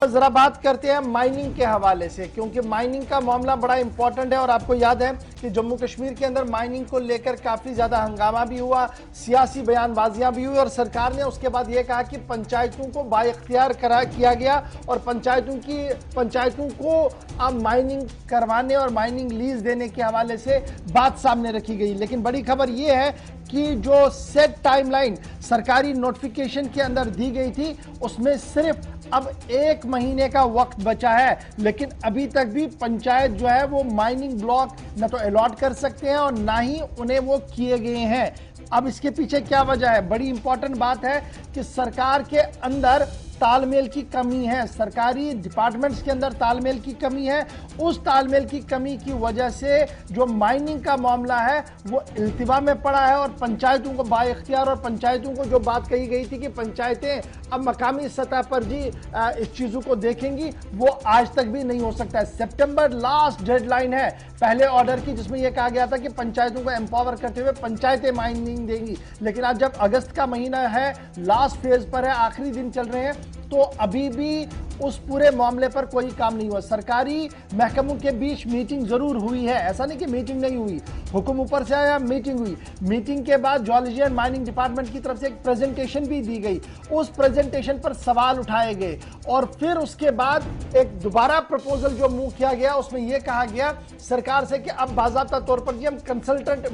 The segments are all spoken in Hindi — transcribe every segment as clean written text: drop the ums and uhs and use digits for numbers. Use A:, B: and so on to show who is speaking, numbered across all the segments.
A: जरा बात करते हैं माइनिंग के हवाले से, क्योंकि माइनिंग का मामला बड़ा इंपॉर्टेंट है और आपको याद है कि जम्मू कश्मीर के अंदर माइनिंग को लेकर काफी ज्यादा हंगामा भी हुआ, सियासी बयानबाजियां भी हुई और सरकार ने उसके बाद यह कहा कि पंचायतों को बाइख्तियार किया गया और पंचायतों को अब माइनिंग करवाने और माइनिंग लीज देने के हवाले से बात सामने रखी गई। लेकिन बड़ी खबर यह है कि जो सेट टाइमलाइन सरकारी नोटिफिकेशन के अंदर दी गई थी उसमें सिर्फ अब 1 महीने का वक्त बचा है, लेकिन अभी तक भी पंचायत जो है वो माइनिंग ब्लॉक न तो अलॉट कर सकते हैं और ना ही उन्हें वो किए गए हैं। अब इसके पीछे क्या वजह है? बड़ी इंपॉर्टेंट बात है कि सरकार के अंदर तालमेल की कमी है, सरकारी डिपार्टमेंट्स के अंदर तालमेल की कमी है। उस तालमेल की कमी की वजह से जो माइनिंग का मामला है वो इल्तिवा में पड़ा है और पंचायतों को बाइख्तियार और पंचायतों को जो बात कही गई थी कि पंचायतें अब मकामी सतह पर जी इस चीजों को देखेंगी, वो आज तक भी नहीं हो सकता है। सितंबर लास्ट डेडलाइन है पहले ऑर्डर की, जिसमें यह कहा गया था कि पंचायतों को एम्पावर करते हुए पंचायतें माइनिंग देंगी। लेकिन आज जब अगस्त का महीना है, लास्ट फेज पर है, आखिरी दिन चल रहे हैं, तो अभी भी उस पूरे मामले पर कोई काम नहीं हुआ। सरकारी महकमों के बीच मीटिंग जरूर हुई है, ऐसा नहीं कि मीटिंग नहीं हुई, हुक्म ऊपर से आया, मीटिंग हुई। मीटिंग के बाद जियोलॉजी एंड माइनिंग डिपार्टमेंट की तरफ से एक प्रेजेंटेशन भी दी गई, उस प्रेजेंटेशन पर सवाल उठाए गए और फिर उसके बाद एक दोबारा प्रपोजल जो मूव किया गया उसमें यह कहा गया सरकार से कि अब बाज़ाब्ता तौर पर जी हम कंसल्टेंट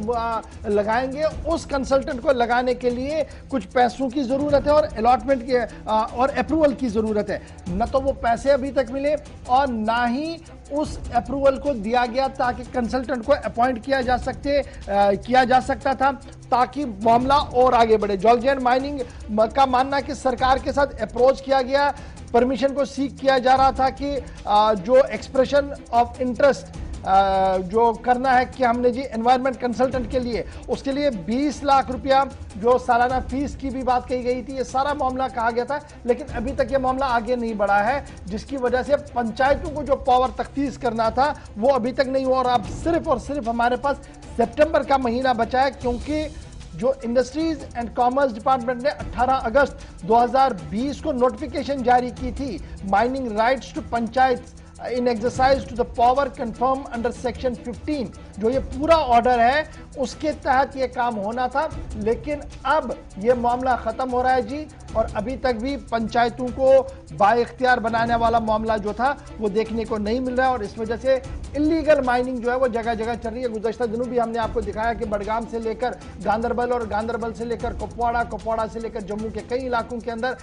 A: लगाएंगे। उस कंसल्टेंट को लगाने के लिए कुछ पैसों की जरूरत है और अलॉटमेंट की और अप्रूवल की जरूरत है। न तो वो पैसे अभी तक मिले और ना ही उस अप्रूवल को दिया गया ताकि कंसल्टेंट को अपॉइंट किया जा सकता था ताकि मामला और आगे बढ़े। जियोलॉजी एंड माइनिंग का मानना है कि सरकार के साथ अप्रोच किया गया, परमिशन को सीख किया जा रहा था कि जो एक्सप्रेशन ऑफ इंटरेस्ट जो करना है कि हमने जी एनवायरनमेंट कंसल्टेंट के लिए, उसके लिए 20 लाख रुपया जो सालाना फीस की भी बात कही गई थी, ये सारा मामला कहा गया था। लेकिन अभी तक ये मामला आगे नहीं बढ़ा है, जिसकी वजह से पंचायतों को जो पावर तख्तीस करना था वो अभी तक नहीं हुआ और अब सिर्फ और सिर्फ हमारे पास सितंबर का महीना बचा है, क्योंकि जो इंडस्ट्रीज एंड कॉमर्स डिपार्टमेंट ने 18 अगस्त 2020 को नोटिफिकेशन जारी की थी, mining rights to panchayat in exercise to the power confirm under section 15, जो ये पूरा ऑर्डर है उसके तहत ये काम होना था। लेकिन अब ये मामला खत्म हो रहा है जी और अभी तक भी पंचायतों को बाइख्तियार बनाने वाला मामला जो था वो देखने को नहीं मिल रहा है और इस वजह से इलीगल माइनिंग जो है वो जगह जगह चल रही है। गुज़श्ता दिनों भी हमने आपको दिखाया कि बडगाम से लेकर गांदरबल और गांदरबल से लेकर कुपवाड़ा से लेकर जम्मू के कई इलाकों के अंदर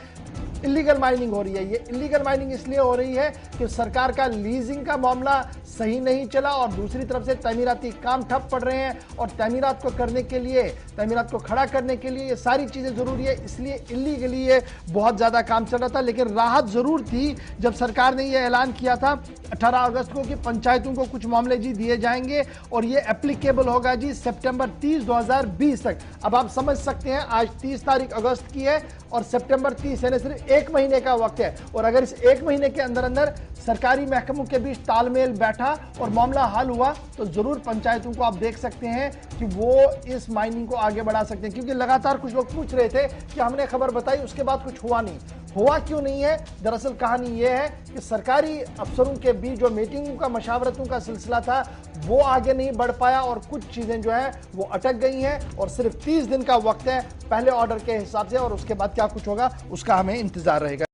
A: इलीगल माइनिंग हो रही है। ये इलीगल माइनिंग इसलिए हो रही है कि सरकार का लीजिंग का मामला सही नहीं चला और दूसरी तरफ से तमीराती काम ठप पड़ रहे हैं और तमीरात को करने के लिए, तमीरात को खड़ा करने के लिए ये सारी चीजें जरूरी है, इसलिए इलीगली ये बहुत ज्यादा काम चल रहा था। लेकिन राहत जरूर थी जब सरकार ने यह ऐलान किया था 18 अगस्त को कि पंचायतों को कुछ मामले जी दिए जाएंगे और ये एप्लीकेबल होगा जी सितंबर 30, 2020 तक। अब आप समझ सकते हैं आज 30 तारीख अगस्त की है और सितंबर 30 यानी सिर्फ 1 महीने का वक्त है और अगर इस 1 महीने के अंदर अंदर सरकारी महकमों के बीच तालमेल बैठा और मामला हल हुआ तो जरूर पंचायतों को आप देख सकते हैं कि वो इस माइनिंग को आगे बढ़ा सकते हैं। क्योंकि लगातार कुछ लोग पूछ रहे थे कि हमने खबर बताई उसके बाद कुछ हुआ नहीं, हुआ क्यों नहीं है? दरअसल कहानी यह है कि सरकारी अफसरों के बीच जो मीटिंगों का, मशावरतों का सिलसिला था वो आगे नहीं बढ़ पाया और कुछ चीजें जो है वो अटक गई हैं और सिर्फ 30 दिन का वक्त है पहले ऑर्डर के हिसाब से और उसके बाद क्या कुछ होगा उसका हमें इंतजार रहेगा।